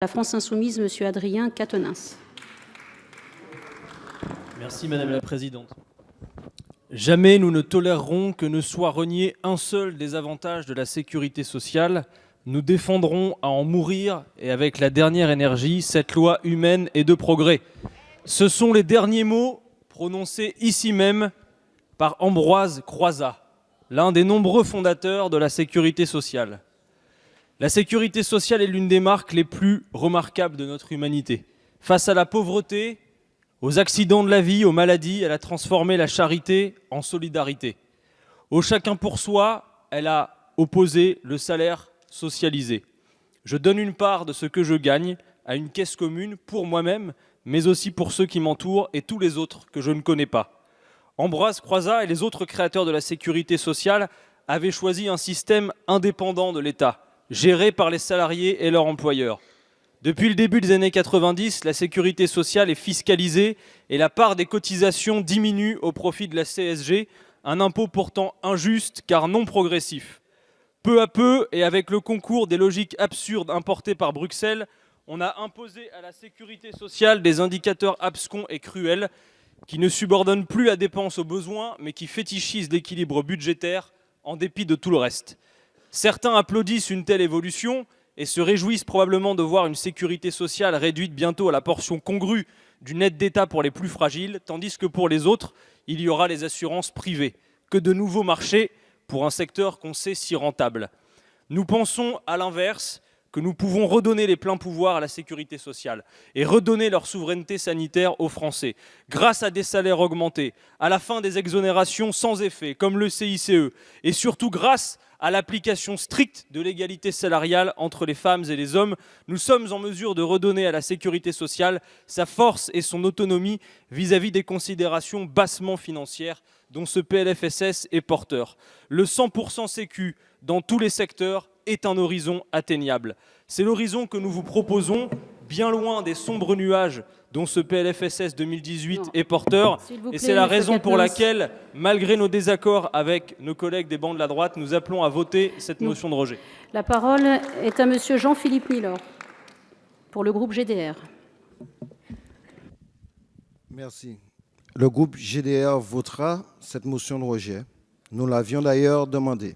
La France Insoumise, M. Adrien Quatennens. Merci Madame la Présidente. Jamais nous ne tolérerons que ne soit renié un seul des avantages de la sécurité sociale. Nous défendrons à en mourir et avec la dernière énergie cette loi humaine et de progrès. Ce sont les derniers mots prononcés ici même par Ambroise Croizat, l'un des nombreux fondateurs de la sécurité sociale. La sécurité sociale est l'une des marques les plus remarquables de notre humanité. Face à la pauvreté, aux accidents de la vie, aux maladies, elle a transformé la charité en solidarité. Au chacun pour soi, elle a opposé le salaire socialisé. Je donne une part de ce que je gagne à une caisse commune pour moi-même, mais aussi pour ceux qui m'entourent et tous les autres que je ne connais pas. Ambroise Croizat et les autres créateurs de la sécurité sociale avaient choisi un système indépendant de l'État, géré par les salariés et leurs employeurs. Depuis le début des années 90, la sécurité sociale est fiscalisée et la part des cotisations diminue au profit de la CSG, un impôt pourtant injuste car non progressif. Peu à peu, et avec le concours des logiques absurdes importées par Bruxelles, on a imposé à la sécurité sociale des indicateurs abscons et cruels qui ne subordonnent plus la dépense aux besoins, mais qui fétichisent l'équilibre budgétaire en dépit de tout le reste. Certains applaudissent une telle évolution et se réjouissent probablement de voir une sécurité sociale réduite bientôt à la portion congrue d'une aide d'État pour les plus fragiles, tandis que pour les autres, il y aura les assurances privées. Que de nouveaux marchés pour un secteur qu'on sait si rentable. Nous pensons à l'inverse que nous pouvons redonner les pleins pouvoirs à la sécurité sociale et redonner leur souveraineté sanitaire aux Français, grâce à des salaires augmentés, à la fin des exonérations sans effet, comme le CICE, et surtout grâce à l'application stricte de l'égalité salariale entre les femmes et les hommes. Nous sommes en mesure de redonner à la sécurité sociale sa force et son autonomie vis-à-vis des considérations bassement financières dont ce PLFSS est porteur. Le 100% sécu dans tous les secteurs est un horizon atteignable. C'est l'horizon que nous vous proposons, bien loin des sombres nuages dont ce PLFSS 2018 est porteur. Et c'est la raison pour laquelle, malgré nos désaccords avec nos collègues des bancs de la droite, nous appelons à voter cette motion de rejet. La parole est à Monsieur Jean-Philippe Nilor, pour le groupe GDR. Merci. Le groupe GDR votera cette motion de rejet. Nous l'avions d'ailleurs demandé.